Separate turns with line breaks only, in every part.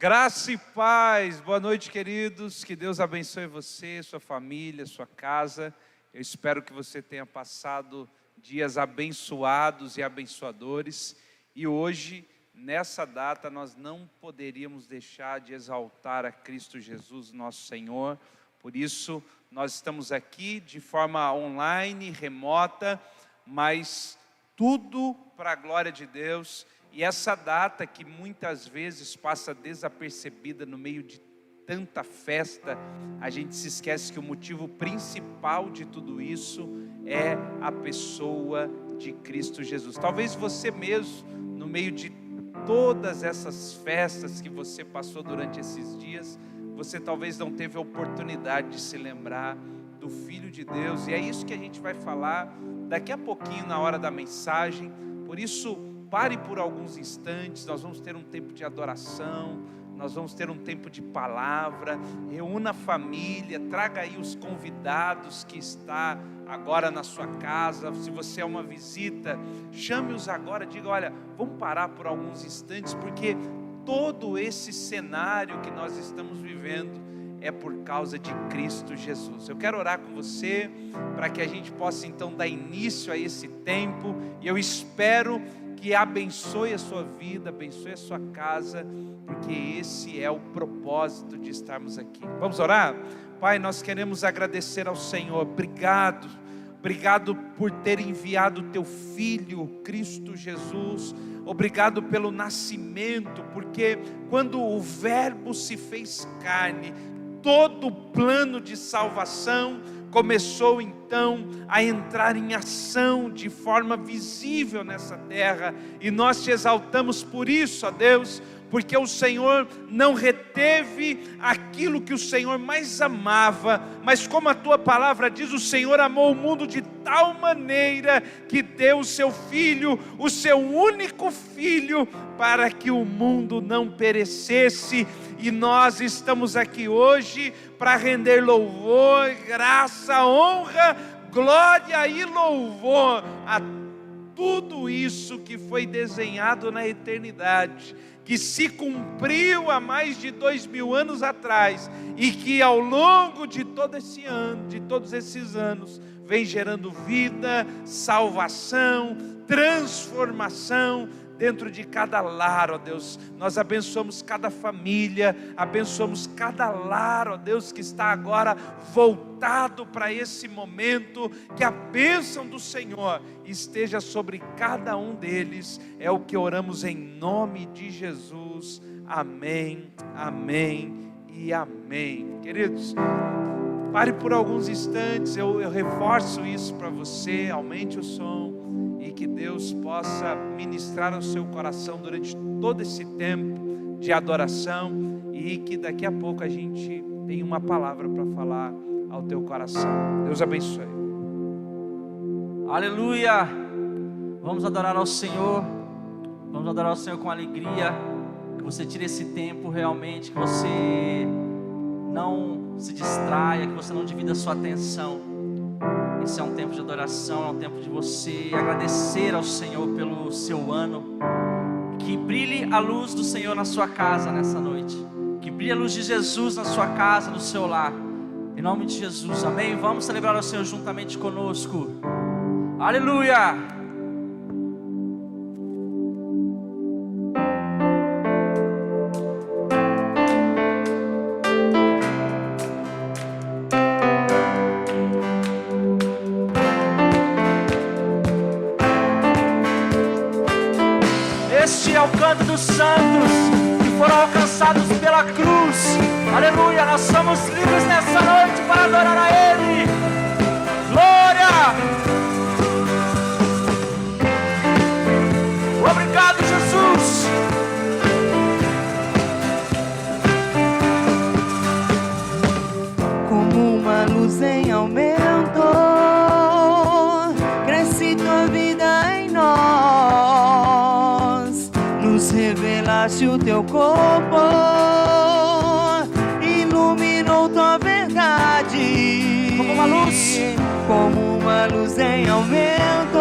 Graça e paz, boa noite, queridos, que Deus abençoe você, sua família, sua casa. Eu espero que você tenha passado dias abençoados e abençoadores. E hoje, nessa data, nós não poderíamos deixar de exaltar a Cristo Jesus, nosso Senhor. Por isso, nós estamos aqui de forma online, remota, mas tudo para a glória de Deus. E essa data que muitas vezes passa desapercebida no meio de tanta festa, a gente se esquece que o motivo principal de tudo isso é a pessoa de Cristo Jesus. Talvez você mesmo, no meio de todas essas festas que você passou durante esses dias, você talvez não teve a oportunidade de se lembrar do Filho de Deus. E é isso que a gente vai falar daqui a pouquinho na hora da mensagem. Por isso, pare por alguns instantes, nós vamos ter um tempo de adoração, nós vamos ter um tempo de palavra. Reúna a família, traga aí os convidados que está agora na sua casa. Se você é uma visita, chame-os agora, diga: olha, vamos parar por alguns instantes, porque todo esse cenário que nós estamos vivendo é por causa de Cristo Jesus. Eu quero orar com você, para que a gente possa então dar início a esse tempo, e eu espero que abençoe a sua vida, abençoe a sua casa, porque esse é o propósito de estarmos aqui. Vamos orar? Pai, nós queremos agradecer ao Senhor. Obrigado por ter enviado o teu Filho, Cristo Jesus. Obrigado pelo nascimento, porque quando o Verbo se fez carne, todo o plano de salvação começou então a entrar em ação de forma visível nessa terra, e nós te exaltamos por isso, ó Deus, porque o Senhor não reteve aquilo que o Senhor mais amava, mas como a tua palavra diz, o Senhor amou o mundo de tal maneira que deu o seu Filho, o seu único Filho, para que o mundo não perecesse. E nós estamos aqui hoje para render louvor, graça, honra, glória e louvor a tudo isso que foi desenhado na eternidade, que se cumpriu há mais de 2000 anos atrás, e que ao longo de todo esse ano, de todos esses anos, vem gerando vida, salvação, transformação dentro de cada lar, ó Deus. Nós abençoamos cada família, abençoamos cada lar, ó Deus, que está agora voltado para esse momento. Que a bênção do Senhor esteja sobre cada um deles, é o que oramos em nome de Jesus. Amém, amém e amém. Queridos, pare por alguns instantes, eu reforço isso para você. Aumente o som, e que Deus possa ministrar ao seu coração durante todo esse tempo de adoração, e que daqui a pouco a gente tenha uma palavra para falar ao teu coração. Deus abençoe.
Aleluia! Vamos adorar ao Senhor, vamos adorar ao Senhor com alegria. Que você tire esse tempo realmente, que você não se distraia, que você não divida a sua atenção. Esse é um tempo de adoração, é um tempo de você agradecer ao Senhor pelo seu ano. Que brilhe a luz do Senhor na sua casa nessa noite. Que brilhe a luz de Jesus na sua casa, no seu lar. Em nome de Jesus, amém? Vamos celebrar ao Senhor juntamente conosco. Aleluia! Este é o canto dos santos que foram alcançados pela cruz. Aleluia, nós somos livres nessa noite para adorar a Ele. Glória! Obrigado, Jesus.
Como uma luz em aumento, cresce tua vida em nós. Nos revelaste o teu corpo, iluminou tua verdade.
Como uma luz,
como uma luz em aumento,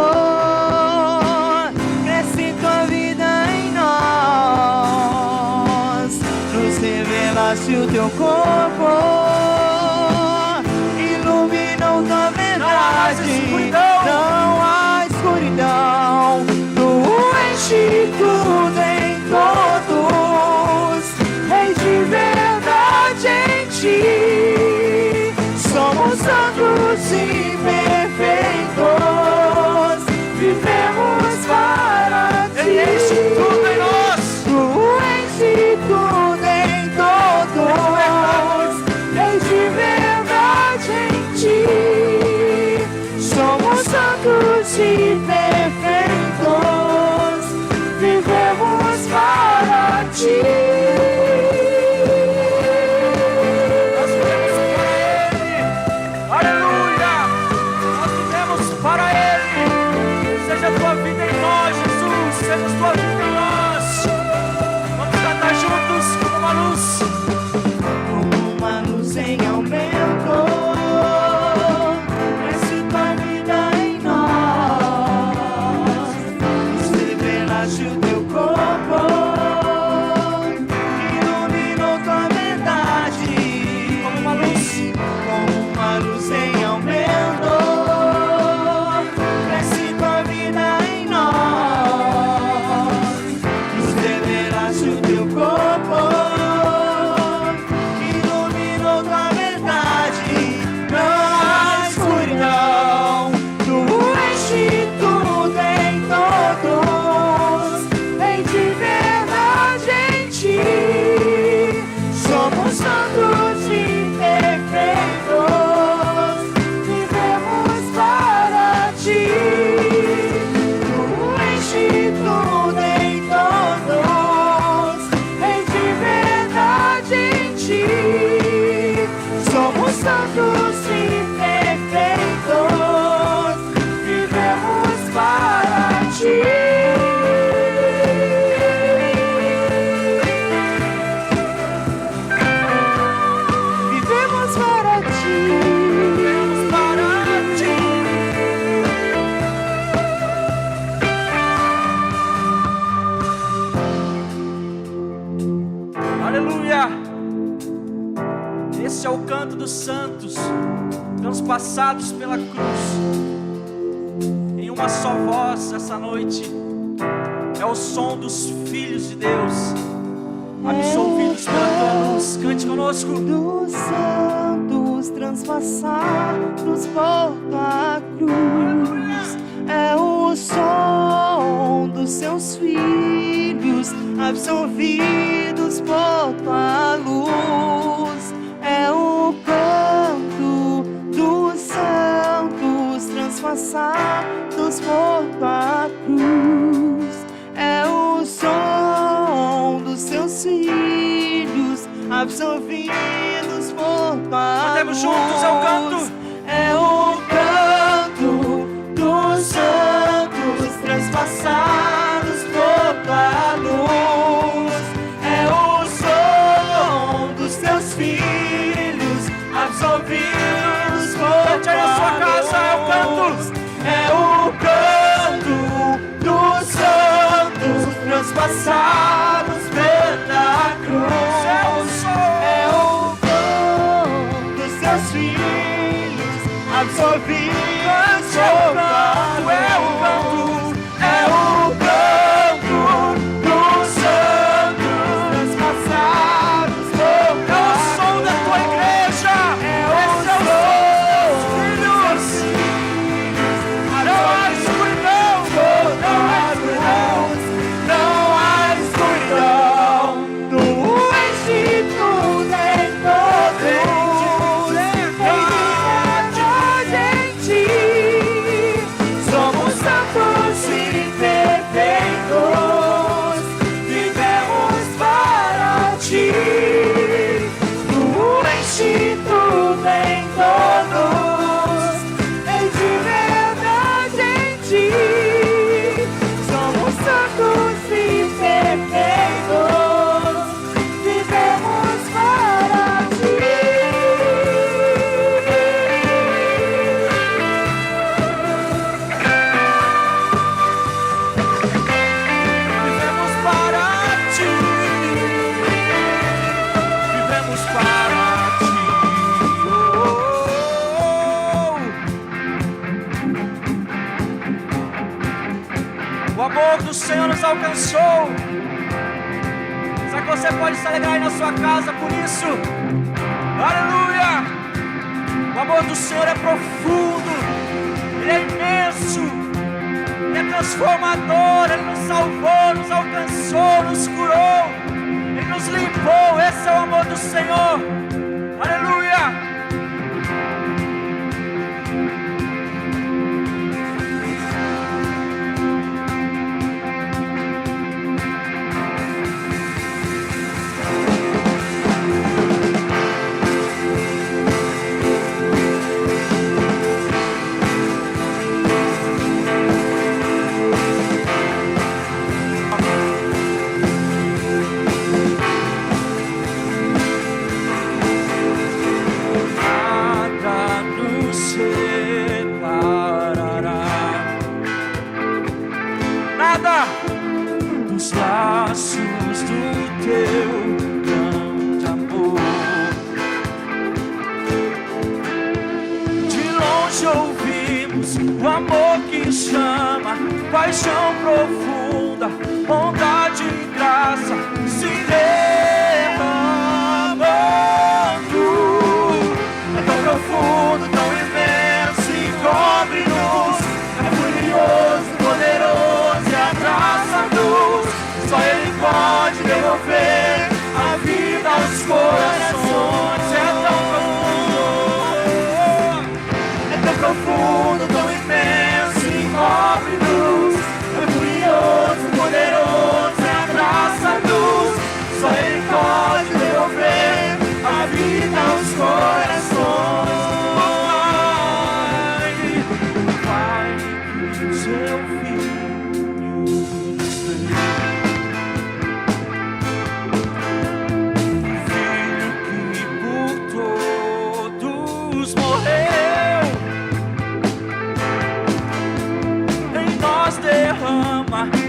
cresce tua vida em nós. nos revelaste o teu corpo, iluminou tua verdade. Não há escuridão, tu enche tudo em todos, Rei de verdade em ti. Somos santos e perfeitos, vivemos para ti.
Ele enche tudo em nós.
Tu enche tudo em todos, Rei de verdade em ti. Somos santos e perfeitos, vivemos para ti.
Nós vivemos para Ele. Aleluia. Nós vivemos para Ele. Seja a tua vida em nós, Jesus. Seja a tua vida em nós. Vamos cantar juntos como uma luz.
Como uma luz em aumento, cresce tua vida em nós. Nos revelaste o teu corpo, iluminou tua verdade. Como uma luz em aumento, cresce tua vida em nós. Nos revelaste o teu corpo, iluminou tua verdade. Não há escuridão, tu enche tudo em todos, Rei de verdade em ti. Somos santos e perfeitos, vivemos para ti. Tu enche tudo em todos, Rei de verdade em ti. Somos santos e perfeitos, vivemos para ti. Vivemos para ti. Vivemos para ti.
Aleluia. Esse é o canto dos santos, transpassados pela cruz. Em uma só voz essa noite. É o som dos filhos de Deus, absolvidos pela tua luz. Cante conosco.
Dos santos transpassados por tua cruz, é o som dos seus filhos absolvidos por tua luz, é o canto dos santos transpassados por tua cruz, é o som dos seus filhos absolvidos por tua
Cantemos
luz.
juntos, é o canto.
É o canto dos santos transpassados por tua luz, é o som dos teus filhos absolvidos por
Cante aí na sua casa, é o canto.
É o canto dos santos transpassados pela cruz.
É o som.
É o dom dos seus filhos absolvidos por tua luz. É o canto dos santos transpassados por tua luz.
É o som da tua igreja. Esse é o som dos filhos. Não há escuridão.
Não há escuridão, não há escuridão. Tu enche tudo em todos, Rei de verdade em ti. Somos santos e perfeitos, vivemos para ti. Tu enche tudo em todos, Rei de verdade em ti. Somos santos e perfeitos, vivemos para ti.
Vivemos para ti. nos alcançou. Será que você pode se alegrar aí na sua casa por isso? Aleluia! O amor do Senhor é profundo, Ele é imenso, Ele é transformador. Ele nos salvou, nos alcançou, nos curou, Ele nos limpou. Esse é o amor do Senhor. Aleluia! Dos laços do teu grande amor. De longe ouvimos o amor que chama, paixão profunda, bondade e graça se derramando. É tão profundo, tão imenso e cobre-nos. É furioso, poderoso e abraça-nos. Só Ele pode devolver a vida aos corações. É tão profundo, tão imenso e cobre-nos. É furioso, poderoso e abraça-nos. Só Ele pode devolver a vida aos corações. Pai, que o seu filho nos deu.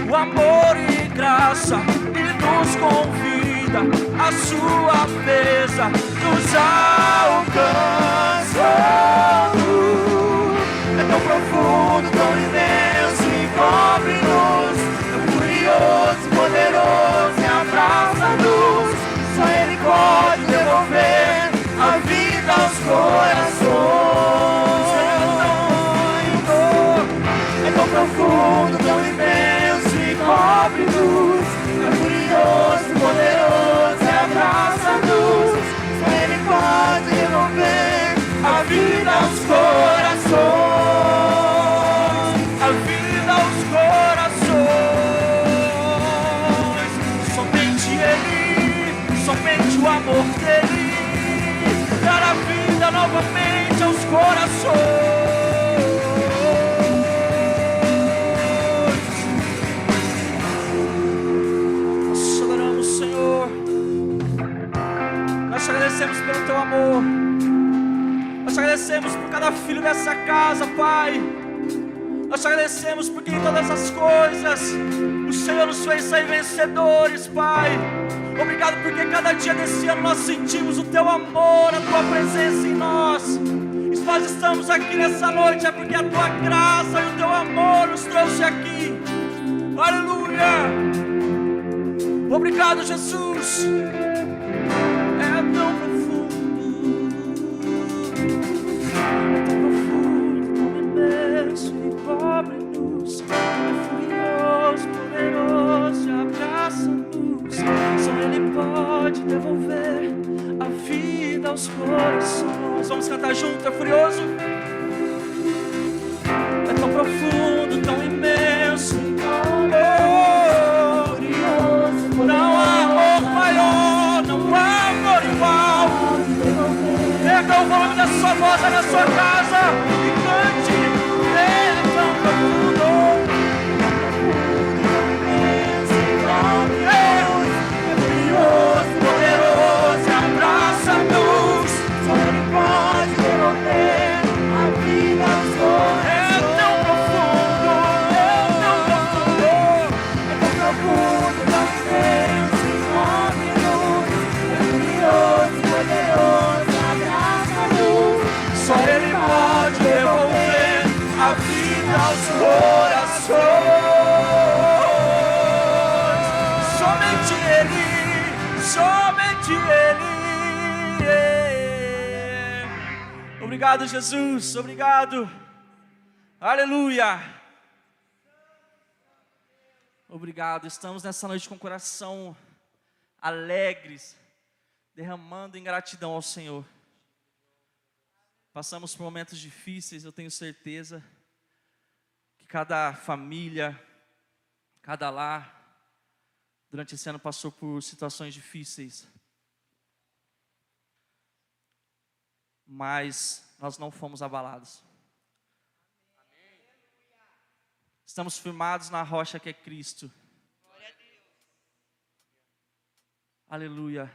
O amor e graça e nos convida à sua mesa, nos alcançando. É tão profundo, tão imenso e cobre-nos. É furioso, poderoso e abraça-nos. Só Ele pode devolver a vida aos corações. É tão profundo, tão imenso e cobre-nos. É furioso, poderoso e abraça-nos. Só Ele pode devolver a vida aos corações. A vida aos corações. Somente Ele, somente o amor dEle dará vida novamente aos corações. Nós te agradecemos pelo teu amor. Nós te agradecemos por cada filho dessa casa, Pai. Nós te agradecemos porque em todas as coisas o Senhor nos fez sair vencedores, Pai. Obrigado porque cada dia desse ano nós sentimos o teu amor, a tua presença em nós. E se nós estamos aqui nessa noite é porque a tua graça e o teu amor nos trouxe aqui. Aleluia! Obrigado, Jesus. Cobre-nos, é furioso, poderoso, abraça-nos. Só Ele pode devolver a vida aos corações. Vamos cantar junto, é furioso. É tão profundo, tão imenso. Oh, furioso, não há amor maior, não há amor igual. Erga o volume da sua voz na sua casa e cante. Poderoso, abraça-nos. Só Ele pode devolver a vida aos corações. É tão profundo, é tão profundo, tão imenso, cobre-nos. É furioso, poderoso, abraça-nos. Só Ele pode devolver somente Ele. Obrigado, Jesus, obrigado. Aleluia. Obrigado, estamos nessa noite com o coração alegres, derramando em gratidão ao Senhor. Passamos por momentos difíceis, eu tenho certeza que cada família, cada lar, durante esse ano passou por situações difíceis. Mas nós não fomos abalados. Estamos firmados na rocha que é Cristo. Aleluia.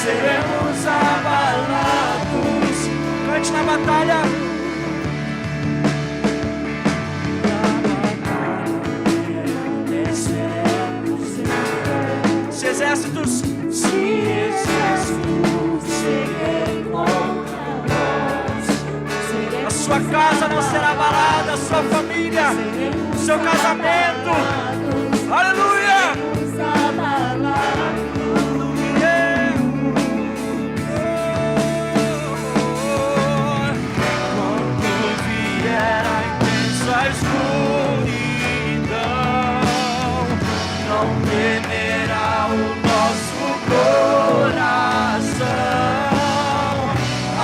seremos abalados.
Cante na batalha. Se exércitos
seguem contra nós,
a sua casa não será abalada, a sua família, o seu casamento. Aleluia! Quando vier a intensa escuridão, não temerá o nosso coração. A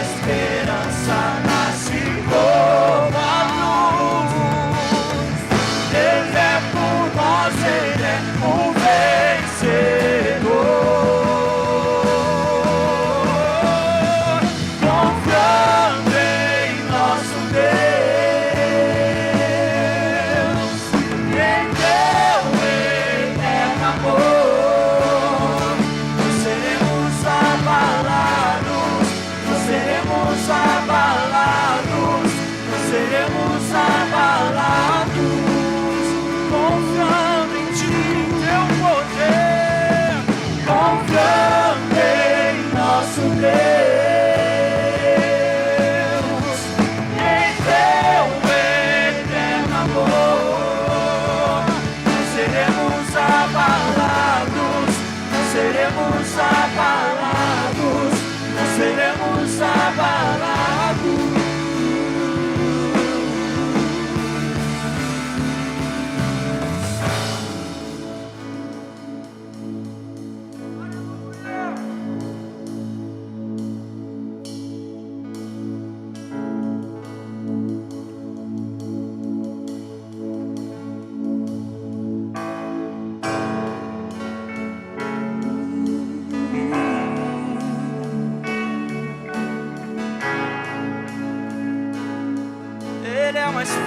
esperança nasce como a luz. Ele é por nós.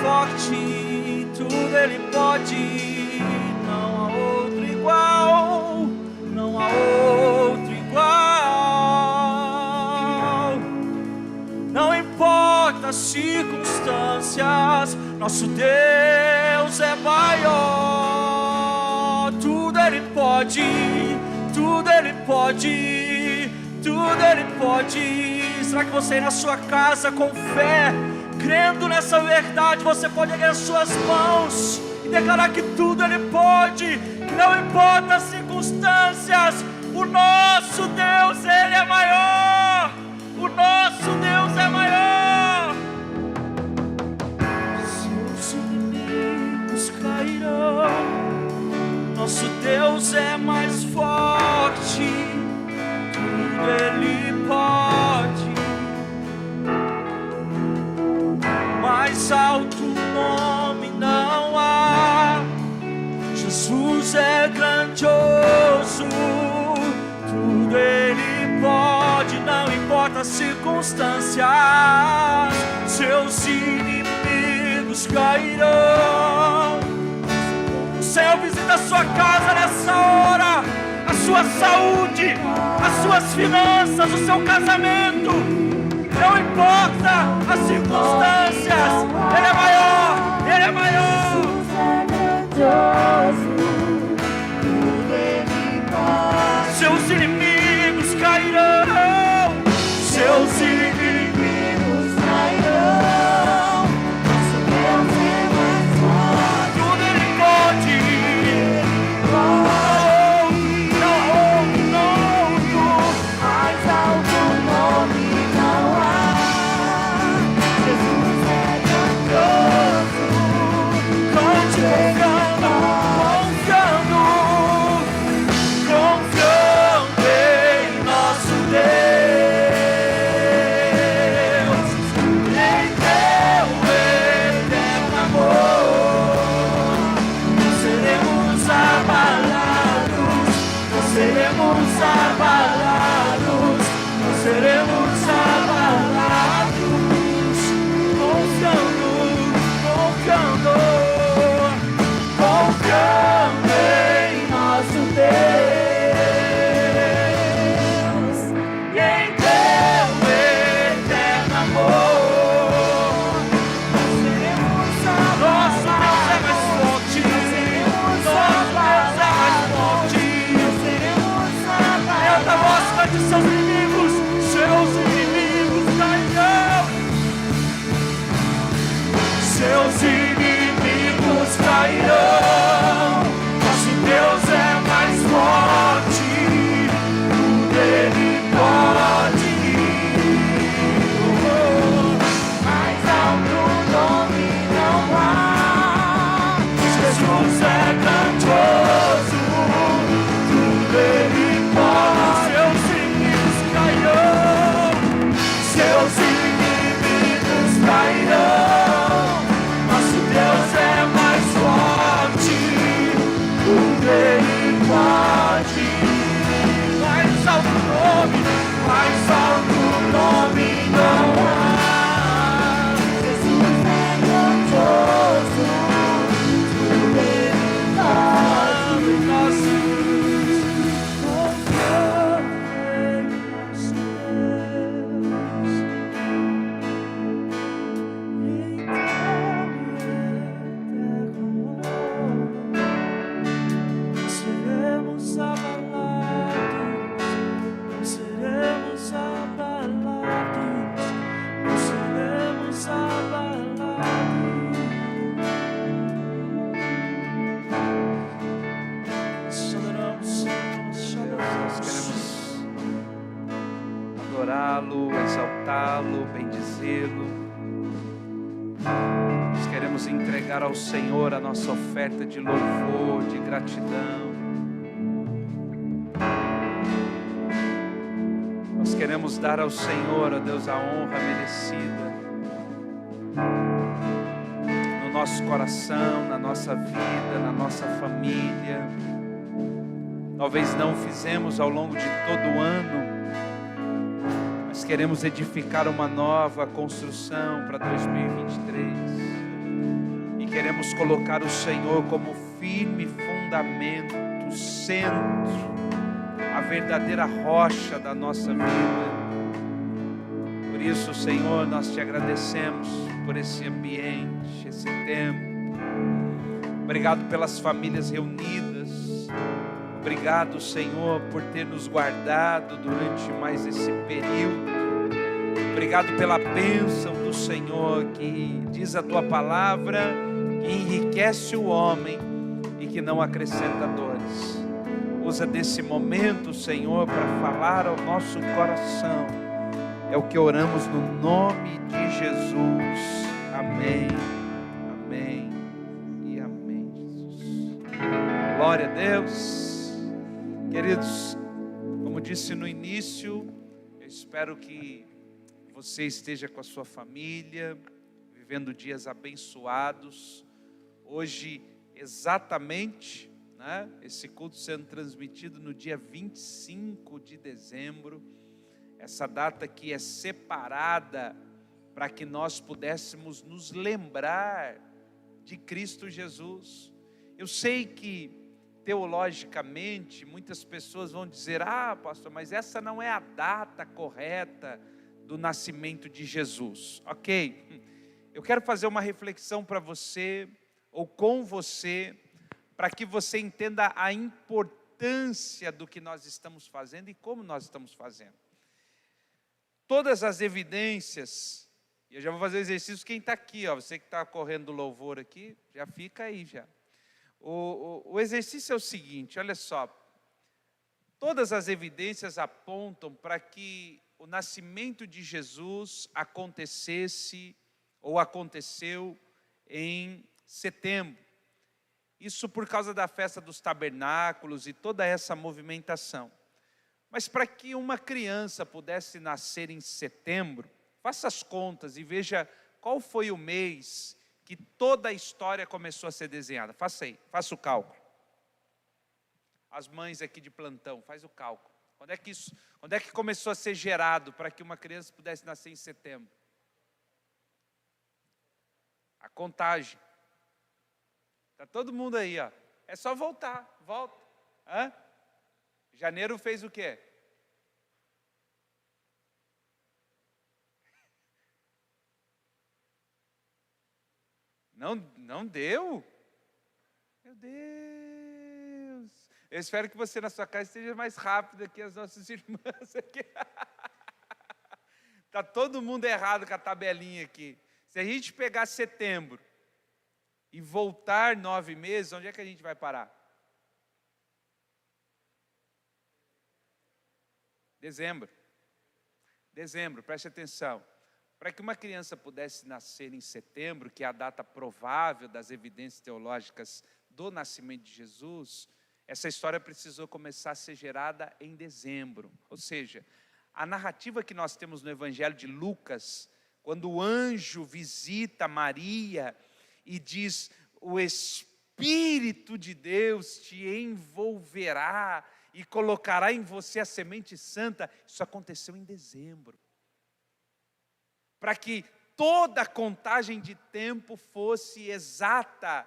forte, tudo Ele pode. Não há outro igual, não há outro igual. Não importa as circunstâncias, nosso Deus é maior. Tudo Ele pode, tudo Ele pode, tudo Ele pode. Será que você aí na sua casa com fé, crendo nessa verdade, você pode erguer as suas mãos e declarar que tudo Ele pode, que não importa as circunstâncias, o nosso Deus, Ele é maior, o nosso Deus é maior. Seus inimigos cairão, nosso Deus é mais forte, tudo Ele pode. Mais alto nome não há, Jesus é grandioso, tudo Ele pode, não importa as circunstâncias, seus inimigos cairão. O Senhor visita a sua casa nessa hora, a sua saúde, as suas finanças, o seu casamento. Não importa as circunstâncias, Ele é maior, Ele é maior. Seus inimigos cairão, seus inimigos cairão. Nosso Deus é mais forte, tudo Ele pode. Mais alto nome não há. Jesus é grandioso. Cante confiando, confiando em nosso Deus, em teu eterno amor. Não seremos abalados, não seremos abalados, não seremos abalados. Confiando, confiando, confiando em nosso Deus e em teu eterno amor. Não seremos abalados. Nosso Deus é mais forte, nosso Deus é mais forte. Não seremos abalados. Levanta a voz, cante seus inimigos cairão. Seus inimigos cairão. Nosso Deus é mais forte, tudo Ele pode. Mais alto nome não há. Jesus é grandioso, tudo Ele pode. Seus inimigos cairão, seus inimigos cairão. Nosso Deus é mais forte, tudo Ele pode. Mais alto nome não há. Jesus é grandioso, tudo Ele pode. Nosso seremos abalados, não seremos abalados, não seremos abalados.
Nós queremos adorá-lo, exaltá-lo, bendizê-lo. Nós queremos entregar ao Senhor a nossa oferta de louvor, de gratidão. Nós queremos dar ao Senhor, ó Deus, a honra merecida no nosso coração, na nossa vida, na nossa família. Talvez não fizemos ao longo de todo o ano, mas queremos edificar uma nova construção para 2023. queremos colocar o Senhor como firme fundamento, centro, a verdadeira rocha da nossa vida. Por isso, Senhor, nós te agradecemos por esse ambiente, esse tempo. Obrigado pelas famílias reunidas. Obrigado, Senhor, por ter nos guardado durante mais esse período. Obrigado pela bênção do Senhor, que diz a tua palavra, que enriquece o homem e que não acrescenta dores. Usa desse momento, Senhor, para falar ao nosso coração. É o que oramos no nome de Jesus. Amém, amém e amém, Jesus. Glória a Deus. Queridos, como disse no início, eu espero que você esteja com a sua família, vivendo dias abençoados. Hoje, exatamente, né, esse culto sendo transmitido no dia 25 de dezembro, essa data que é separada para que nós pudéssemos nos lembrar de Cristo Jesus. Eu sei que teologicamente muitas pessoas vão dizer: ah, pastor, mas essa não é a data correta do nascimento de Jesus. Ok, eu quero fazer uma reflexão para você, ou com você, para que você entenda a importância do que nós estamos fazendo e como nós estamos fazendo. Todas as evidências, e eu já vou fazer o exercício, quem está aqui, ó, você que está correndo do louvor aqui, já fica aí já. O exercício é o seguinte, olha só, todas as evidências apontam para que o nascimento de Jesus acontecesse, ou aconteceu em setembro. Isso por causa da festa dos tabernáculos e toda essa movimentação. Mas para que uma criança pudesse nascer em setembro, faça as contas e veja qual foi o mês que toda a história começou a ser desenhada. Faça aí, faça o cálculo. As mães aqui de plantão, faz o cálculo. Quando é que começou a ser gerado para que uma criança pudesse nascer em setembro? A contagem. Está todo mundo aí, ó. É só volta. Hã? Janeiro fez o quê? Não deu? Meu Deus. Eu espero que você na sua casa esteja mais rápido que as nossas irmãs aqui. Está todo mundo errado com a tabelinha aqui. Se a gente pegar setembro e voltar 9 meses, onde é que a gente vai parar? Dezembro, preste atenção. Para que uma criança pudesse nascer em setembro, que é a data provável das evidências teológicas do nascimento de Jesus, essa história precisou começar a ser gerada em dezembro. Ou seja, a narrativa que nós temos no Evangelho de Lucas, quando o anjo visita Maria e diz: o Espírito de Deus te envolverá e colocará em você a semente santa, isso aconteceu em dezembro. Para que toda a contagem de tempo fosse exata,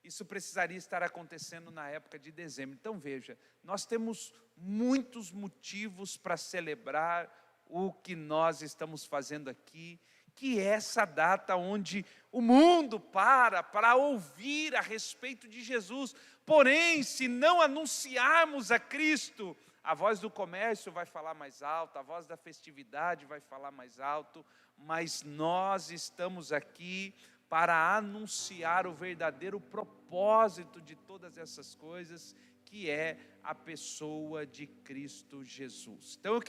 isso precisaria estar acontecendo na época de dezembro. Então veja, nós temos muitos motivos para celebrar o que nós estamos fazendo aqui, que é essa data onde o mundo para ouvir a respeito de Jesus. Porém, se não anunciarmos a Cristo, a voz do comércio vai falar mais alto, a voz da festividade vai falar mais alto, mas nós estamos aqui para anunciar o verdadeiro propósito de todas essas coisas, que é a pessoa de Cristo Jesus. Então eu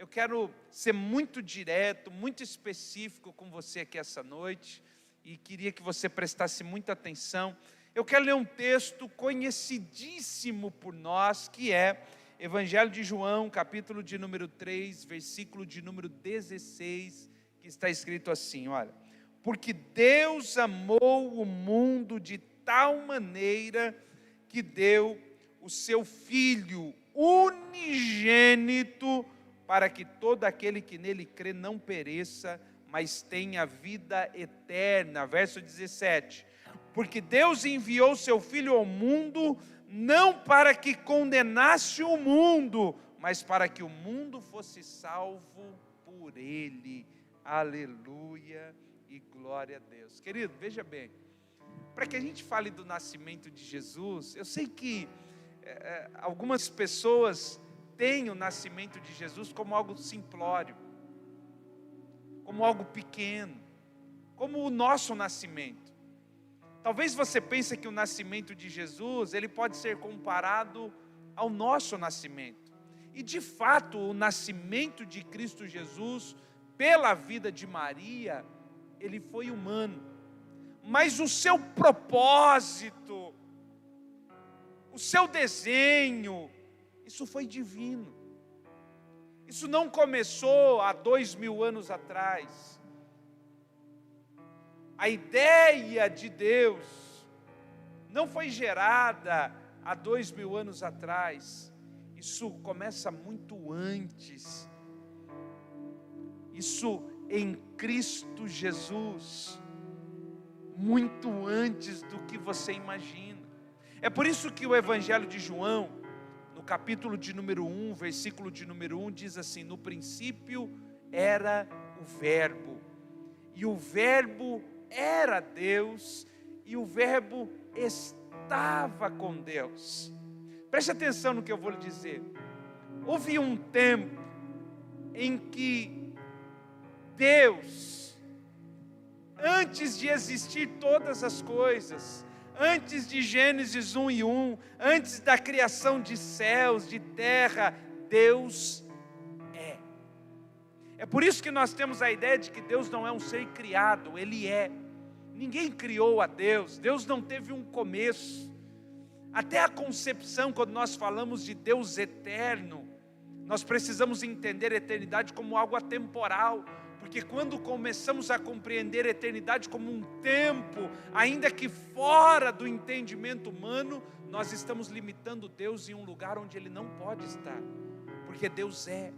quero ser muito direto, muito específico com você aqui essa noite, e queria que você prestasse muita atenção. Eu quero ler um texto conhecidíssimo por nós, que é Evangelho de João, capítulo de número 3, versículo de número 16, que está escrito assim, olha: porque Deus amou o mundo de tal maneira que deu o seu Filho unigênito, para que todo aquele que nele crê não pereça, mas têm a vida eterna. Verso 17. Porque Deus enviou seu Filho ao mundo, não para que condenasse o mundo, mas para que o mundo fosse salvo por Ele. Aleluia e glória a Deus. Querido, veja bem, para que a gente fale do nascimento de Jesus, eu sei que algumas pessoas têm o nascimento de Jesus como algo simplório, como algo pequeno, como o nosso nascimento. Talvez você pense que o nascimento de Jesus, ele pode ser comparado ao nosso nascimento. E de fato, o nascimento de Cristo Jesus, pela vida de Maria, ele foi humano. Mas o seu propósito, o seu desenho, isso foi divino. Isso não começou há 2000 anos atrás. A ideia de Deus não foi gerada há 2000 anos atrás. Isso começa muito antes. Isso em Cristo Jesus, muito antes do que você imagina. É por isso que o Evangelho de João, no capítulo de número 1, versículo de número 1, diz assim: no princípio era o Verbo, e o Verbo era Deus, e o Verbo estava com Deus. Preste atenção no que eu vou lhe dizer. Houve um tempo em que Deus, antes de existir todas as coisas, antes de Gênesis 1:1, antes da criação de céus, de terra, Deus é. É por isso que nós temos a ideia de que Deus não é um ser criado, Ele é. Ninguém criou a Deus, Deus não teve um começo. Até a concepção, quando nós falamos de Deus eterno, nós precisamos entender a eternidade como algo atemporal. Porque quando começamos a compreender a eternidade como um tempo, ainda que fora do entendimento humano, nós estamos limitando Deus em um lugar onde Ele não pode estar. Porque Deus é.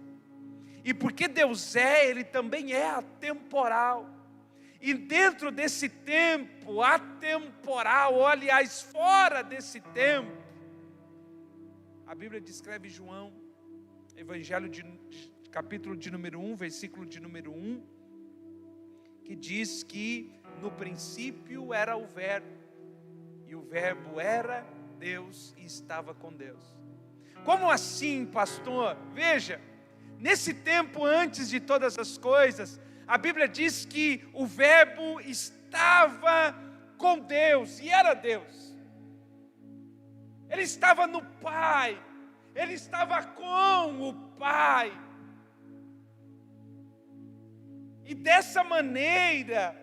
E porque Deus é, Ele também é atemporal. E dentro desse tempo atemporal, ou aliás, fora desse tempo, a Bíblia descreve João, Evangelho capítulo de número 1, versículo de número 1, que diz que no princípio era o Verbo, e o Verbo era Deus e estava com Deus. Como assim, pastor? Veja, nesse tempo antes de todas as coisas, a Bíblia diz que o Verbo estava com Deus, e era Deus. Ele estava no Pai, Ele estava com o Pai. E dessa maneira,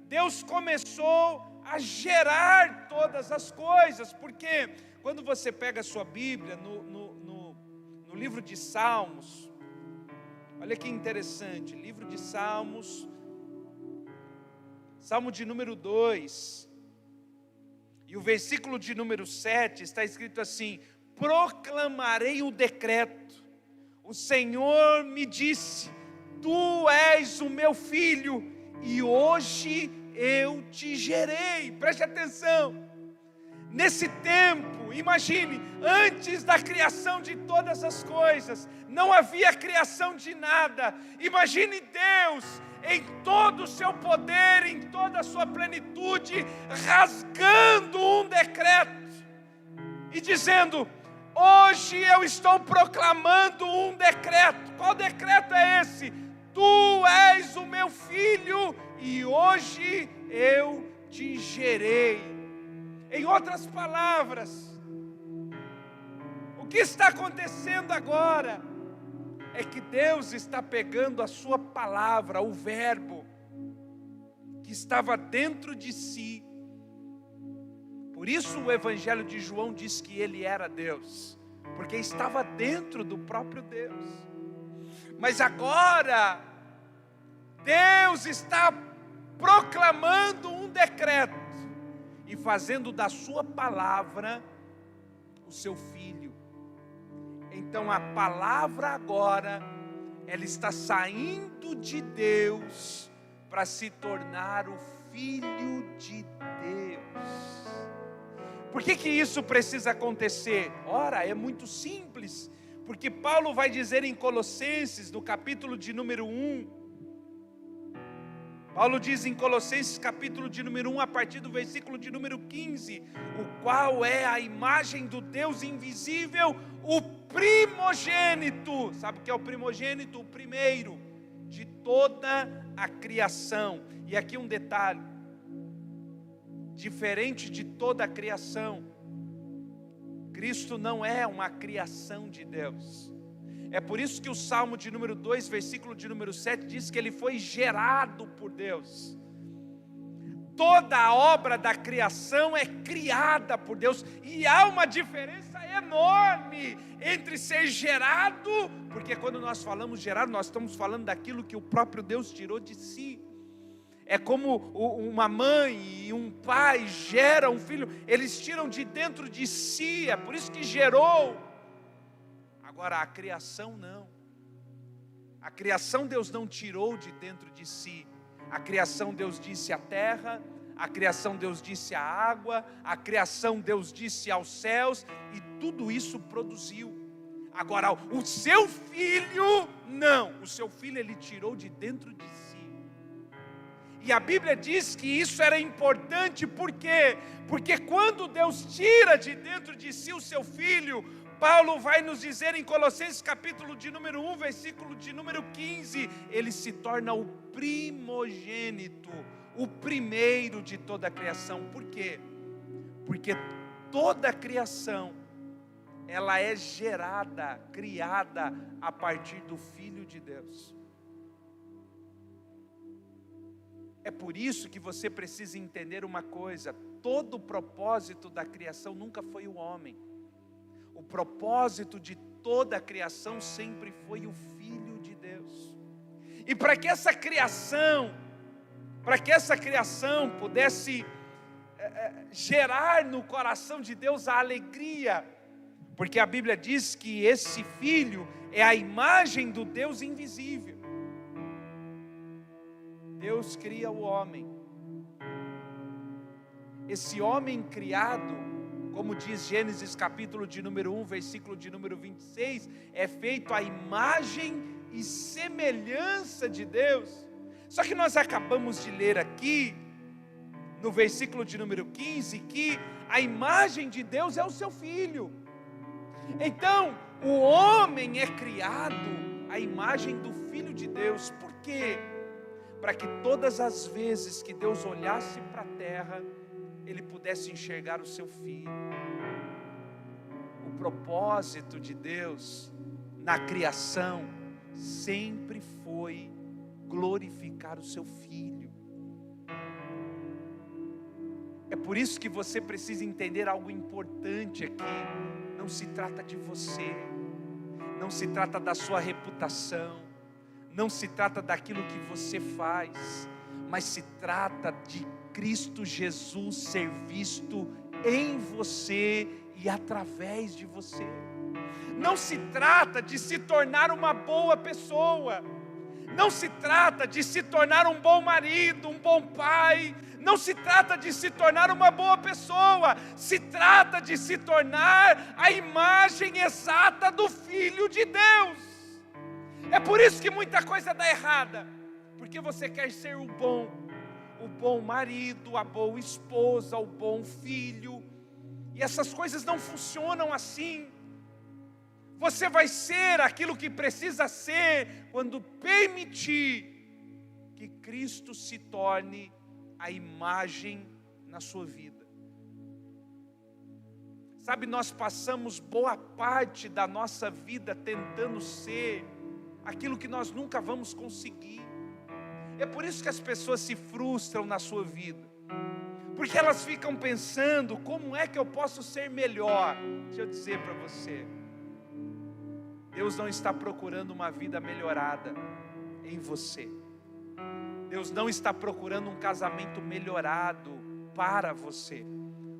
Deus começou a gerar todas as coisas, porque quando você pega a sua Bíblia, no livro de Salmos, olha que interessante, livro de Salmos, Salmo de número 2, e o versículo de número 7, está escrito assim: proclamarei o decreto, o Senhor me disse, tu és o meu filho, e hoje eu te gerei. Preste atenção, nesse tempo, imagine, antes da criação de todas as coisas, não havia criação de nada. Imagine Deus, em todo o seu poder, em toda a sua plenitude, rasgando um decreto, e dizendo, hoje eu estou proclamando um decreto. Qual decreto é esse? Tu és o meu filho, e hoje eu te gerei. Em outras palavras, o que está acontecendo agora é que Deus está pegando a sua palavra, o Verbo, que estava dentro de si. Por isso o Evangelho de João diz que Ele era Deus, porque estava dentro do próprio Deus. Mas agora, Deus está proclamando um decreto e fazendo da sua palavra o seu filho. Então a palavra agora, ela está saindo de Deus para se tornar o Filho de Deus. Por que isso precisa acontecer? Ora, é muito simples, porque Paulo vai dizer em Colossenses, no capítulo de número 1, Paulo diz em Colossenses capítulo de número 1, a partir do versículo de número 15, o qual é a imagem do Deus invisível, o primogênito. Sabe o que é o primogênito? O primeiro de toda a criação. E aqui um detalhe, diferente de toda a criação, Cristo não é uma criação de Deus. É por isso que o Salmo de número 2, versículo de número 7, diz que ele foi gerado por Deus. Toda a obra da criação é criada por Deus. E há uma diferença enorme entre ser gerado, porque quando nós falamos gerado, nós estamos falando daquilo que o próprio Deus tirou de si. É como uma mãe e um pai geram um filho, eles tiram de dentro de si, é por isso que gerou. Agora a criação não. A criação Deus não tirou de dentro de si. A criação Deus disse à terra, a criação Deus disse à água, a criação Deus disse aos céus, e tudo isso produziu. Agora o seu filho não, o seu filho ele tirou de dentro de si. E a Bíblia diz que isso era importante, por quê? Porque quando Deus tira de dentro de si o seu filho, Paulo vai nos dizer em Colossenses capítulo de número 1, versículo de número 15, ele se torna o primogênito, o primeiro de toda a criação. Por quê? Porque toda a criação, ela é gerada, criada a partir do Filho de Deus. É por isso que você precisa entender uma coisa: todo o propósito da criação nunca foi o homem. O propósito de toda a criação sempre foi o Filho de Deus. E para que essa criação pudesse gerar no coração de Deus a alegria, porque a Bíblia diz que esse Filho é a imagem do Deus invisível. Deus cria o homem. Esse homem criado, como diz Gênesis capítulo de número 1, versículo de número 26, é feito à imagem e semelhança de Deus. Só que nós acabamos de ler aqui, no versículo de número 15, que a imagem de Deus é o seu Filho. Então, o homem é criado à imagem do Filho de Deus. Por quê? Para que todas as vezes que Deus olhasse para a terra, Ele pudesse enxergar o seu Filho. O propósito de Deus na criação sempre foi glorificar o seu Filho. É por isso que você precisa entender algo importante aqui. Não se trata de você, não se trata da sua reputação, não se trata daquilo que você faz, mas se trata de Cristo Jesus ser visto em você e através de você. Não se trata de se tornar uma boa pessoa, não se trata de se tornar um bom marido, um bom pai, não se trata de se tornar uma boa pessoa, se trata de se tornar a imagem exata do Filho de Deus. É por isso que muita coisa dá errada, porque você quer ser o bom marido, a boa esposa, o bom filho, e essas coisas não funcionam assim. Você vai ser aquilo que precisa ser quando permitir que Cristo se torne a imagem na sua vida. Sabe, nós passamos boa parte da nossa vida tentando ser aquilo que nós nunca vamos conseguir. É por isso que as pessoas se frustram na sua vida, porque elas ficam pensando: como é que eu posso ser melhor? Deixa eu dizer para você, Deus não está procurando uma vida melhorada em você. Deus não está procurando um casamento melhorado para você.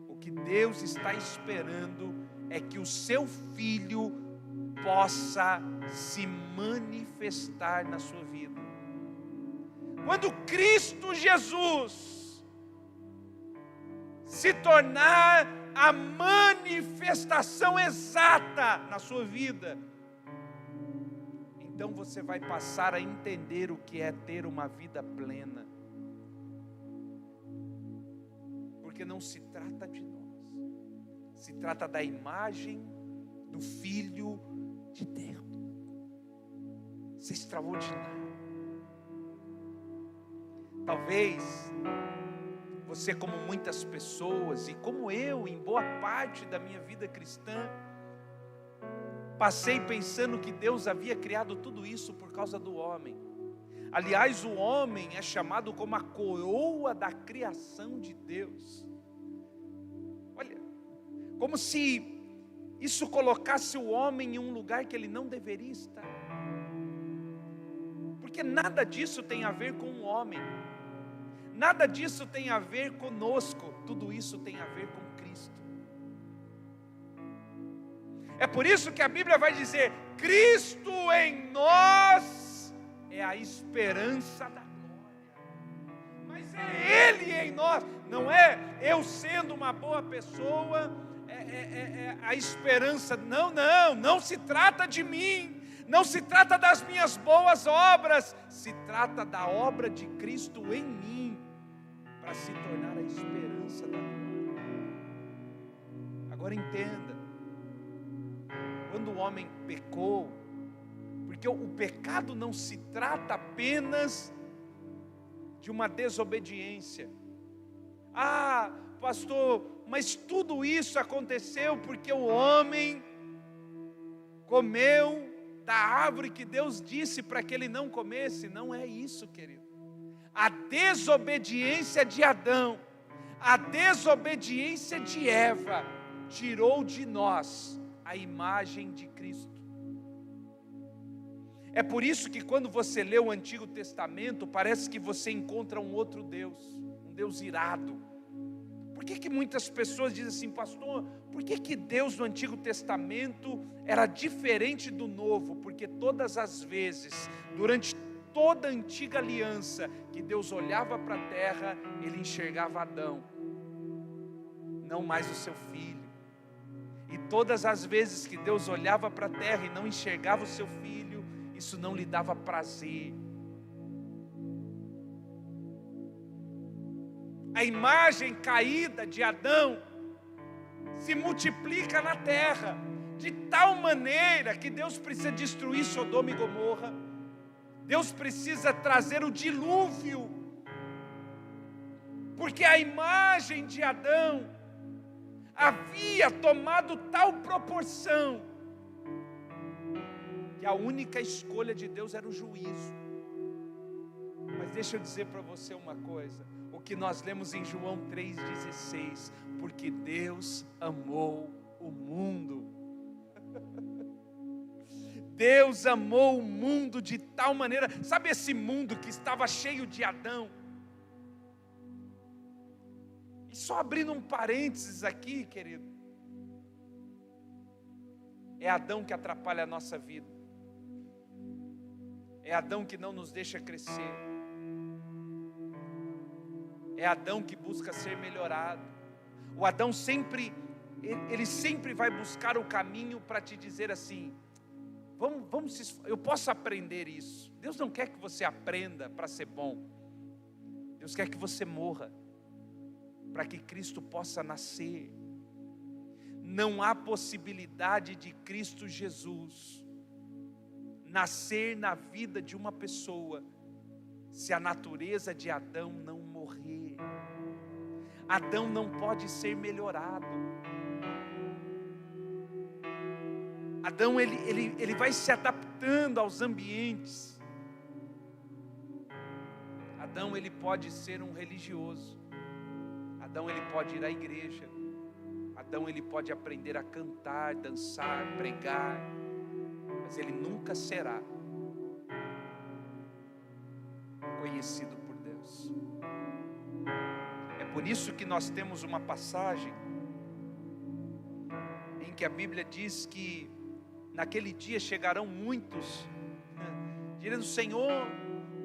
O que Deus está esperando é que o seu filho possa se manifestar na sua vida. Quando Cristo Jesus se tornar a manifestação exata na sua vida, então você vai passar a entender o que é ter uma vida plena. Porque não se trata de nós, se trata da imagem do Filho de Deus. Isso é extraordinário. Talvez você, como muitas pessoas, e como eu, em boa parte da minha vida cristã, passei pensando que Deus havia criado tudo isso por causa do homem. Aliás, o homem é chamado como a coroa da criação de Deus. Olha, como se isso colocasse o homem em um lugar que ele não deveria estar. Porque nada disso tem a ver com o homem. Nada disso tem a ver conosco. Tudo isso tem a ver com Cristo. É por isso que a Bíblia vai dizer: Cristo em nós é a esperança da glória. Mas é Ele em nós. Não é eu sendo uma boa pessoa, a esperança. Não se trata de mim. Não se trata das minhas boas obras. Se trata da obra de Cristo em mim, para se tornar a esperança da glória. Agora entenda. Quando o homem pecou, porque o pecado não se trata apenas de uma desobediência. Ah, pastor, mas tudo isso aconteceu porque o homem comeu da árvore que Deus disse para que ele não comesse. Não é isso, querido. A desobediência de Adão, a desobediência de Eva, tirou de nós a imagem de Cristo. É por isso que quando você lê o Antigo Testamento, parece que você encontra um outro Deus, um Deus irado. Por que muitas pessoas dizem assim: pastor, por que Deus no Antigo Testamento era diferente do Novo? Porque todas as vezes, durante toda a antiga aliança, que Deus olhava para a terra, Ele enxergava Adão, não mais o seu filho. E todas as vezes que Deus olhava para a terra e não enxergava o seu filho, isso não lhe dava prazer. A imagem caída de Adão se multiplica na terra, de tal maneira que Deus precisa destruir Sodoma e Gomorra. Deus precisa trazer o dilúvio, porque a imagem de Adão havia tomado tal proporção, que a única escolha de Deus era o juízo. Mas deixa eu dizer para você uma coisa, o que nós lemos em João 3,16, porque Deus amou o mundo. Deus amou o mundo de tal maneira, sabe esse mundo que estava cheio de Adão? E só abrindo um parênteses aqui, querido, é Adão que atrapalha a nossa vida, é Adão que não nos deixa crescer, é Adão que busca ser melhorado. O Adão sempre, ele sempre vai buscar o caminho para te dizer assim: eu posso aprender isso. Deus não quer que você aprenda para ser bom. Deus quer que você morra, para que Cristo possa nascer. Não há possibilidade de Cristo Jesus nascer na vida de uma pessoa se a natureza de Adão não morrer. Adão não pode ser melhorado. Adão ele vai se adaptando aos ambientes. Adão ele pode ser um religioso. Adão ele pode ir à igreja. Adão ele pode aprender a cantar, dançar, pregar, mas ele nunca será conhecido por Deus. É por isso que nós temos uma passagem em que a Bíblia diz que naquele dia chegarão muitos, dizendo: Senhor,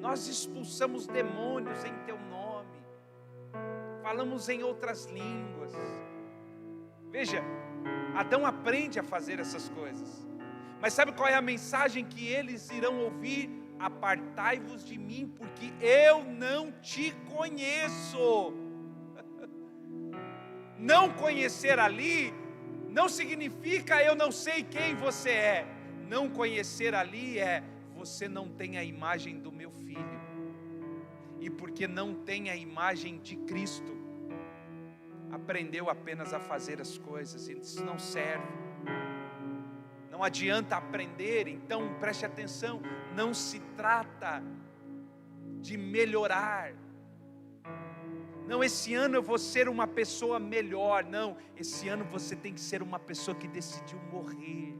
nós expulsamos demônios em Teu nome, falamos em outras línguas. Veja, Adão aprende a fazer essas coisas, mas sabe qual é a mensagem que eles irão ouvir? Apartai-vos de mim, porque eu não te conheço. Não conhecer ali não significa eu não sei quem você é. Não conhecer ali é: você não tem a imagem do meu filho, e porque não tem a imagem de Cristo, aprendeu apenas a fazer as coisas, e isso não serve. Não adianta aprender. Então preste atenção, não se trata de melhorar. Não, esse ano eu vou ser uma pessoa melhor. Não, esse ano você tem que ser uma pessoa que decidiu morrer.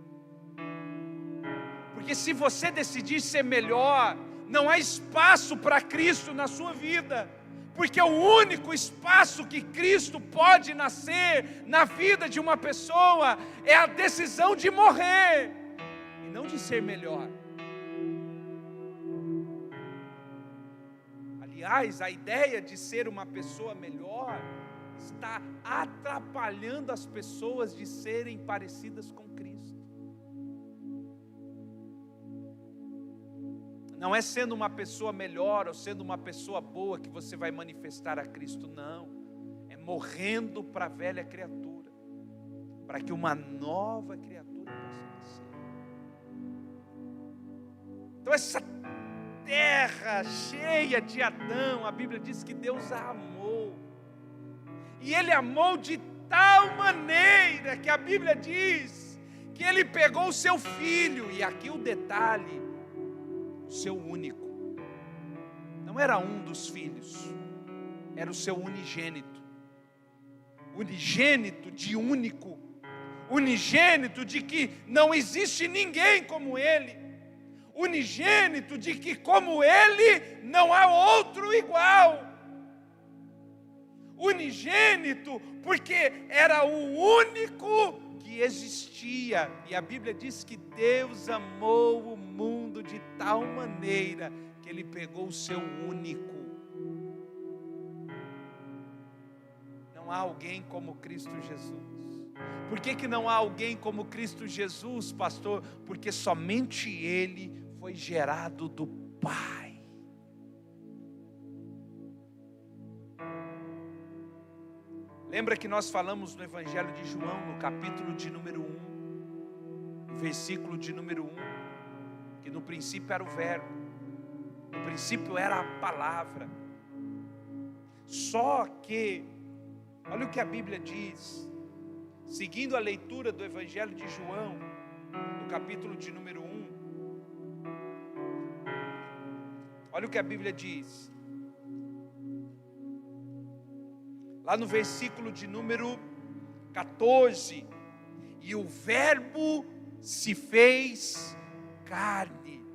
Porque se você decidir ser melhor, não há espaço para Cristo na sua vida. Porque o único espaço que Cristo pode nascer na vida de uma pessoa é a decisão de morrer, e não de ser melhor. Aliás, a ideia de ser uma pessoa melhor está atrapalhando as pessoas de serem parecidas com Cristo. Não é sendo uma pessoa melhor ou sendo uma pessoa boa que você vai manifestar a Cristo, não. É morrendo para a velha criatura, para que uma nova criatura possa nascer. Então essa terra cheia de Adão, a Bíblia diz que Deus a amou, e Ele amou de tal maneira que a Bíblia diz que Ele pegou o seu filho, e aqui o detalhe, o seu único, não era um dos filhos, era o seu unigênito, unigênito de único, unigênito de que não existe ninguém como Ele, unigênito de que como Ele não há outro igual, unigênito porque era o único que existia. E a Bíblia diz que Deus amou o mundo de tal maneira que Ele pegou o seu único. Não há alguém como Cristo Jesus. Por que não há alguém como Cristo Jesus, pastor? Porque somente Ele foi gerado do Pai. Lembra que nós falamos no Evangelho de João, no capítulo de número 1, no versículo de número 1, que no princípio era o Verbo, no princípio era a palavra. Só que, olha o que a Bíblia diz, seguindo a leitura do Evangelho de João, no capítulo de número 1, olha o que a Bíblia diz, lá no versículo de número 14, e o Verbo se fez carne.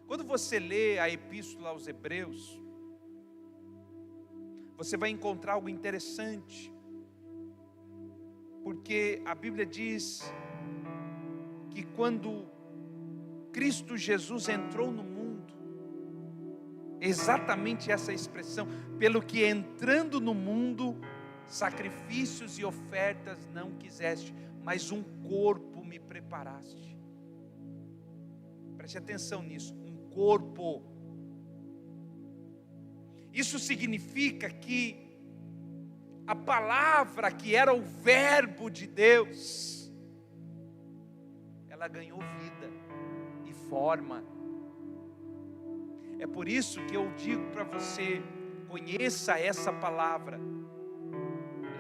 Quando você lê a epístola aos Hebreus, você vai encontrar algo interessante, porque a Bíblia diz que quando Cristo Jesus entrou no mundo, exatamente essa expressão, pelo que entrando no mundo, sacrifícios e ofertas não quiseste, mas um corpo me preparaste. Preste atenção nisso, um corpo. Isso significa que a palavra que era o Verbo de Deus, ela ganhou vida e forma. É por isso que eu digo para você, conheça essa palavra,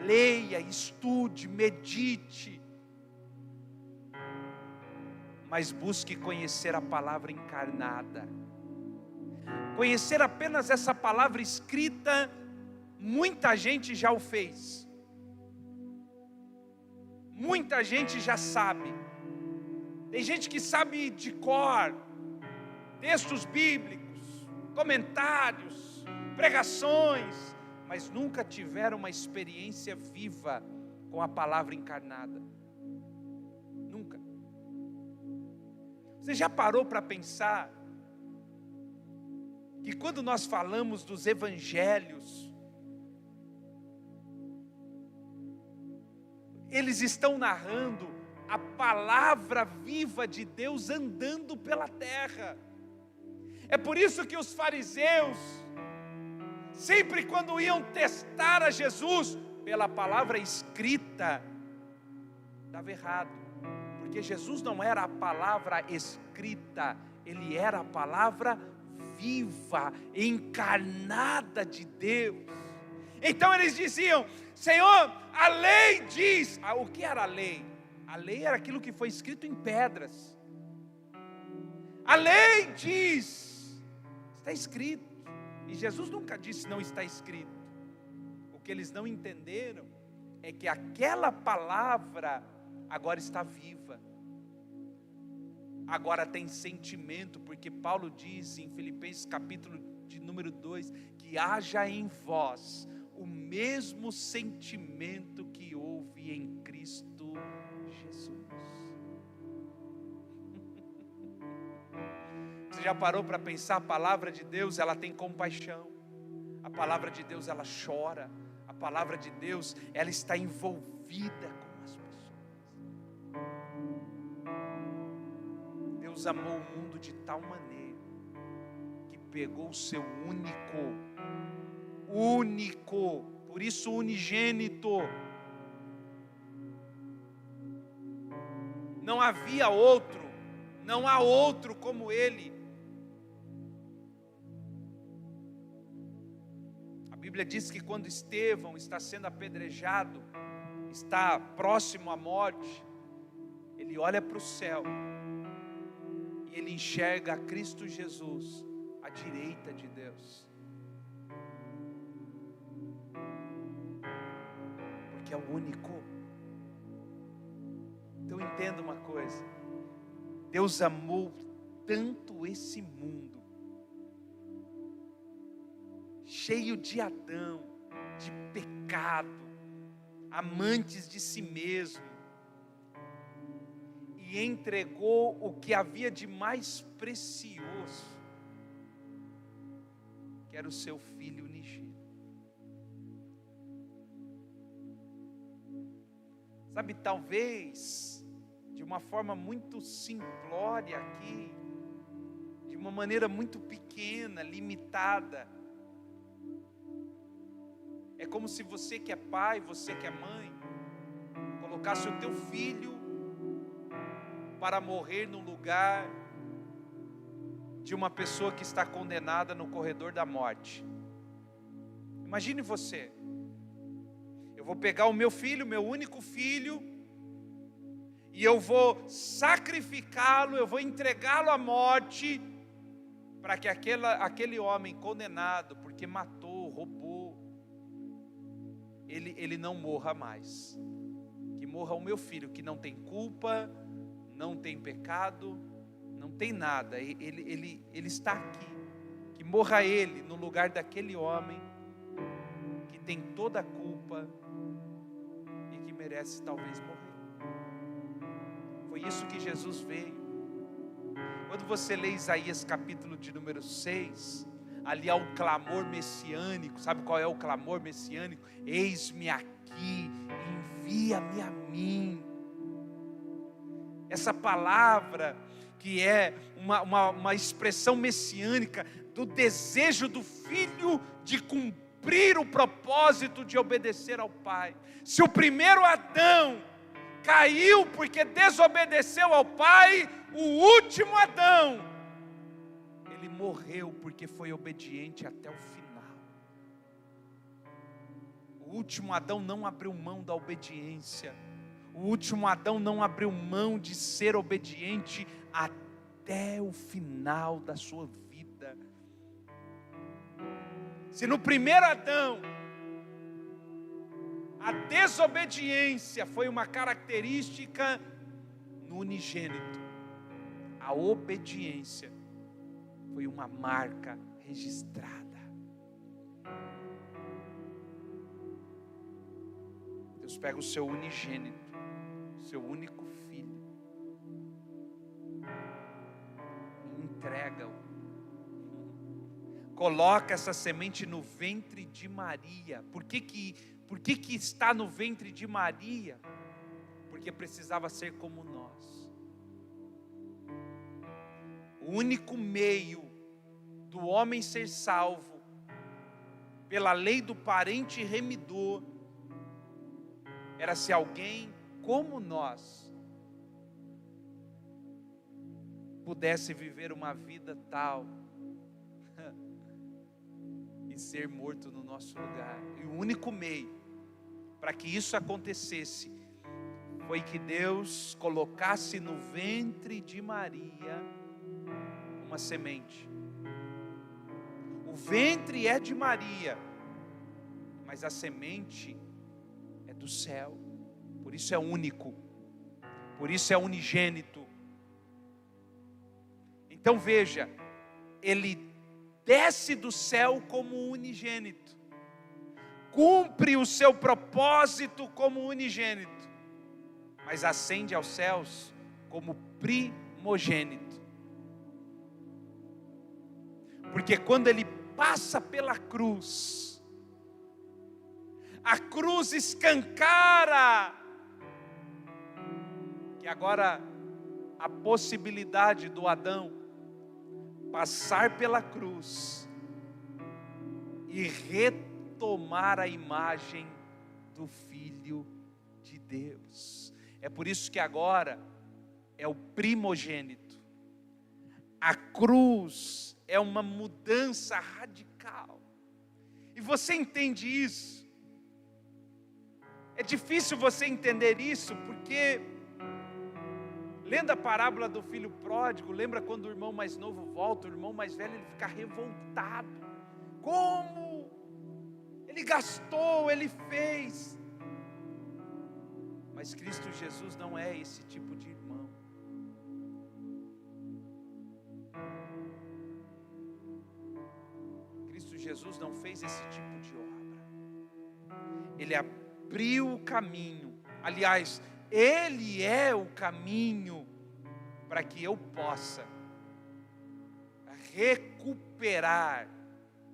leia, estude, medite, mas busque conhecer a palavra encarnada. Conhecer apenas essa palavra escrita, muita gente já o fez, muita gente já sabe. Tem gente que sabe de cor textos bíblicos, comentários, pregações, mas nunca tiveram uma experiência viva com a palavra encarnada. Nunca. Você já parou para pensar que quando nós falamos dos evangelhos, eles estão narrando a palavra viva de Deus andando pela terra. É por isso que os fariseus, sempre quando iam testar a Jesus, pela palavra escrita, dava errado, porque Jesus não era a palavra escrita, ele era a palavra viva, encarnada de Deus. Então eles diziam: Senhor, a lei diz. O que era a lei? A lei era aquilo que foi escrito em pedras. A lei diz, está escrito. E Jesus nunca disse não está escrito. O que eles não entenderam é que aquela palavra agora está viva, agora tem sentimento, porque Paulo diz em Filipenses capítulo de número 2, que haja em vós o mesmo sentimento que houve em Cristo Jesus. Você já parou para pensar? A palavra de Deus, ela tem compaixão, a palavra de Deus, ela chora, a palavra de Deus, ela está envolvida com as pessoas. Deus amou o mundo de tal maneira que pegou o seu único, por isso unigênito. Não havia outro, não há outro como ele. A Bíblia diz que quando Estevão está sendo apedrejado, está próximo à morte, ele olha para o céu e ele enxerga Cristo Jesus à direita de Deus, porque é o único. Então entenda uma coisa: Deus amou tanto esse mundo, cheio de Adão, de pecado, amantes de si mesmo, e entregou o que havia de mais precioso, que era o seu Filho unigênito. Sabe, talvez de uma forma muito simplória aqui, de uma maneira muito pequena, limitada, é como se você que é pai, você que é mãe, colocasse o teu filho para morrer no lugar de uma pessoa que está condenada no corredor da morte. Imagine você: eu vou pegar o meu filho, meu único filho, e eu vou sacrificá-lo, eu vou entregá-lo à morte, para que aquele homem condenado, porque matou, roubou, ele não morra mais. Que morra o meu filho, que não tem culpa, não tem pecado, não tem nada, ele está aqui. Que morra ele no lugar daquele homem que tem toda a culpa e que merece talvez morrer. Foi isso que Jesus veio. Quando você lê Isaías capítulo de número 6, ali há um clamor messiânico. Sabe qual é o clamor messiânico? Eis-me aqui, envia-me a mim. Essa palavra que é uma expressão messiânica do desejo do Filho de cumprir o propósito de obedecer ao Pai. Se o primeiro Adão caiu porque desobedeceu ao Pai, o último Adão, ele morreu porque foi obediente até o final. O último Adão não abriu mão da obediência. O último Adão não abriu mão de ser obediente até o final da sua vida. Se no primeiro Adão a desobediência foi uma característica, no unigênito a obediência foi uma marca registrada. Deus pega o seu unigênito, seu único filho, e entrega-o coloca essa semente no ventre de Maria. Por que está no ventre de Maria? Porque precisava ser como nós. O único meio do homem ser salvo pela lei do parente remidor era se alguém como nós pudesse viver uma vida tal e ser morto no nosso lugar. E o único meio para que isso acontecesse foi que Deus colocasse no ventre de Maria uma semente. O ventre é de Maria, mas a semente é do céu. Por isso é único, por isso é unigênito. Então veja, ele desce do céu como unigênito, cumpre o seu propósito como unigênito, mas ascende aos céus como primogênito. Porque quando ele passa pela cruz, a cruz escancara que agora a possibilidade do Adão passar pela cruz e retomar a imagem do Filho de Deus. É por isso que agora é o primogênito. A cruz é uma mudança radical. E você entende isso? É difícil você entender isso, porque lendo a parábola do filho pródigo, lembra quando o irmão mais novo volta, o irmão mais velho ele fica revoltado. Como? Ele gastou, ele fez. Mas Cristo Jesus não é esse tipo de irmão. Cristo Jesus não fez esse tipo de obra. Ele abriu o caminho. Aliás, Ele é o caminho para que eu possa recuperar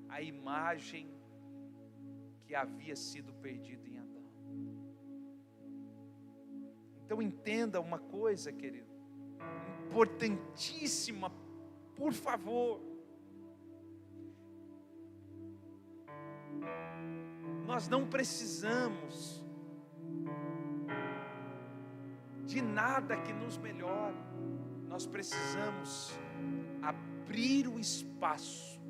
a imagem que havia sido perdida em Adão. Então entenda uma coisa, querido, importantíssima, por favor. Nós não precisamos de nada que nos melhore. Nós precisamos abrir o espaço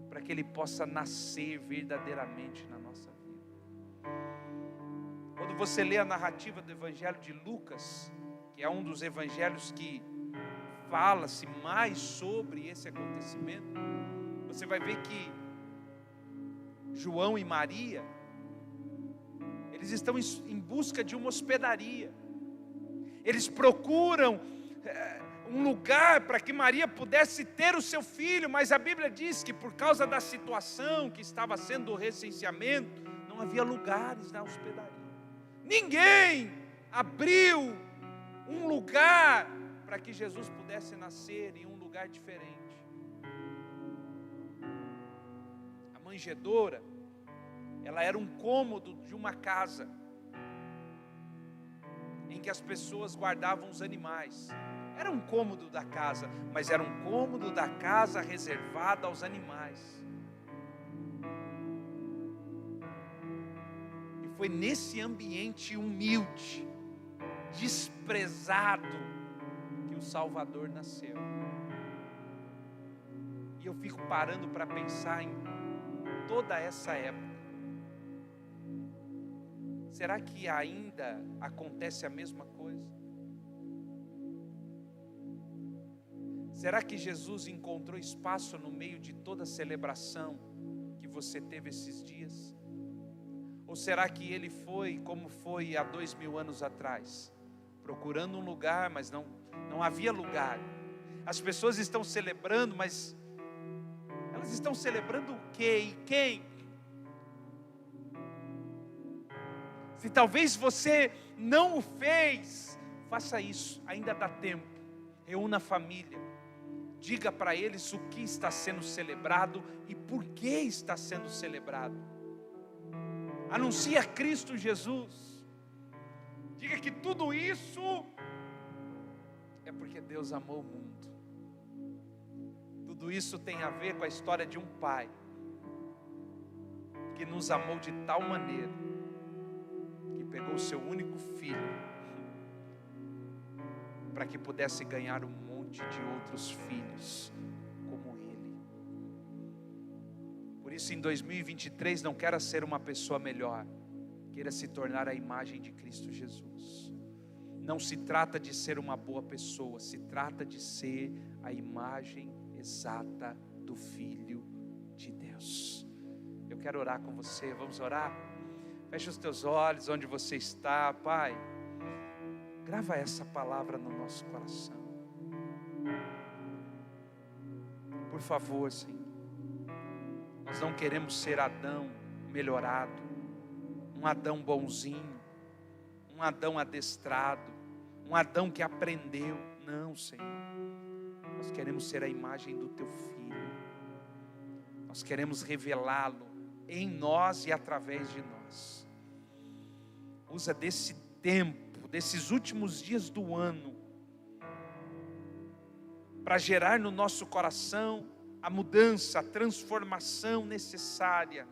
para que Ele possa nascer verdadeiramente na nossa vida. Quando você lê a narrativa do Evangelho de Lucas, que é um dos evangelhos que fala-se mais sobre esse acontecimento, você vai ver que João e Maria, eles estão em busca de uma hospedaria. Eles procuram um lugar para que Maria pudesse ter o seu filho, mas a Bíblia diz que por causa da situação que estava sendo o recenseamento, não havia lugares na hospedaria. Ninguém abriu um lugar para que Jesus pudesse nascer em um lugar diferente. A manjedoura, ela era um cômodo de uma casa em que as pessoas guardavam os animais. Era um cômodo da casa, mas era um cômodo da casa reservado aos animais. E foi nesse ambiente humilde, desprezado, que o Salvador nasceu. E eu fico parando para pensar em toda essa época. Será que ainda acontece a mesma coisa? Será que Jesus encontrou espaço no meio de toda a celebração que você teve esses dias? Ou será que Ele foi como foi há 2000 anos atrás? Procurando um lugar, mas não havia lugar. As pessoas estão celebrando, mas elas estão celebrando o quê e quem? Se talvez você não o fez, faça isso, ainda dá tempo. Reúna a família, Diga para eles o que está sendo celebrado e por que está sendo celebrado. Anuncie a Cristo Jesus. Diga que tudo isso é porque Deus amou o mundo. Tudo isso tem a ver com a história de um pai que nos amou de tal maneira que pegou o seu único filho para que pudesse ganhar um monte de outros filhos como ele. Por isso, em 2023, não queira ser uma pessoa melhor, queira se tornar a imagem de Cristo Jesus. Não se trata de ser uma boa pessoa, se trata de ser a imagem exata do Filho de Deus. Eu quero orar com você, vamos orar? Feche os teus olhos onde você está, Pai. Grava essa palavra no nosso coração. Por favor, Senhor. Nós não queremos ser Adão melhorado, um Adão bonzinho, um Adão adestrado, um Adão que aprendeu. Não, Senhor. Nós queremos ser a imagem do Teu Filho. Nós queremos revelá-lo em nós e através de nós. Usa desse tempo, desses últimos dias do ano, para gerar no nosso coração a mudança, a transformação necessária.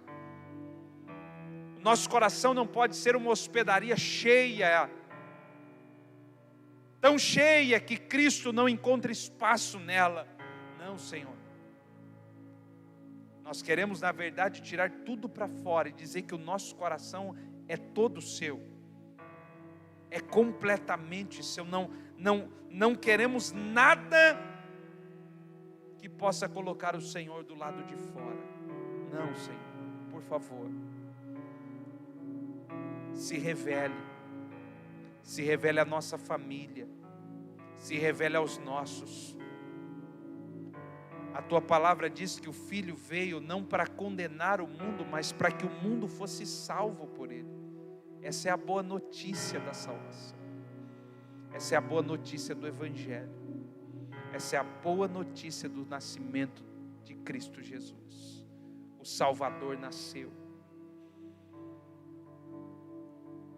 O nosso coração não pode ser uma hospedaria cheia, tão cheia que Cristo não encontra espaço nela. Não, Senhor. Nós queremos, na verdade, tirar tudo para fora e dizer que o nosso coração é todo seu, é completamente seu. Não queremos nada que possa colocar o Senhor do lado de fora. Não, Senhor, por favor, se revele à nossa família, se revele aos nossos. A tua palavra diz que o Filho veio não para condenar o mundo, mas para que o mundo fosse salvo por ele. Essa é a boa notícia da salvação. Essa é a boa notícia do Evangelho. Essa é a boa notícia do nascimento de Cristo Jesus. O Salvador nasceu.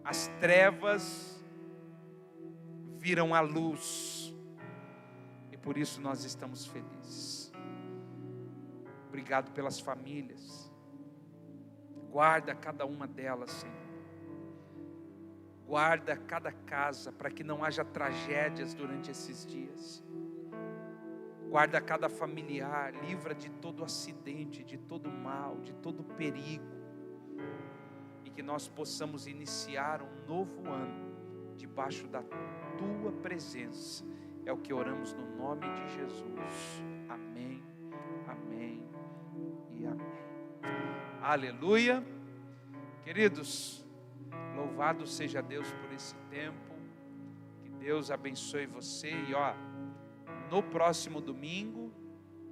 As trevas viram a luz. E por isso nós estamos felizes. Obrigado pelas famílias. Guarda cada uma delas, Senhor. Guarda cada casa para que não haja tragédias durante esses dias. Guarda cada familiar, livra de todo acidente, de todo mal, de todo perigo. E que nós possamos iniciar um novo ano debaixo da tua presença. É o que oramos no nome de Jesus. Amém, amém e amém. Aleluia. Queridos, louvado seja Deus por esse tempo. Que Deus abençoe você. E no próximo domingo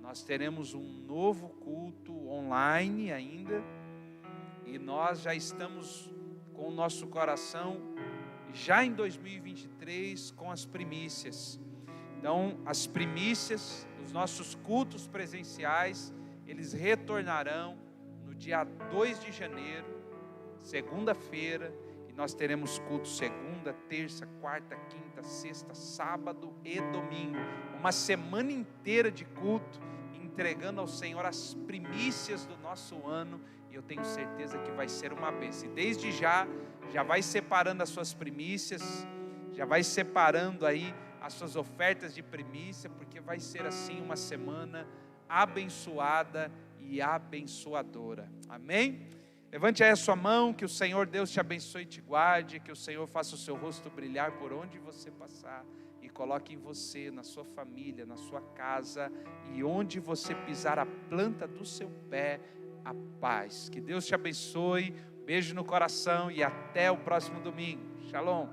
nós teremos um novo culto online ainda. E nós já estamos com o nosso coração já em 2023 com as primícias. Então, as primícias, os nossos cultos presenciais, eles retornarão no dia 2 de janeiro, segunda-feira, e nós teremos culto segunda, terça, quarta, quinta, sexta, sábado e domingo. Uma semana inteira de culto, entregando ao Senhor as primícias do nosso ano, e eu tenho certeza que vai ser uma bênção. E desde já vai separando as suas primícias, já vai separando aí as suas ofertas de primícia, porque vai ser assim uma semana abençoada e abençoadora. Amém? Levante aí a sua mão, que o Senhor Deus te abençoe e te guarde, que o Senhor faça o seu rosto brilhar por onde você passar, e coloque em você, na sua família, na sua casa, e onde você pisar a planta do seu pé, a paz. Que Deus te abençoe, beijo no coração e até o próximo domingo. Shalom.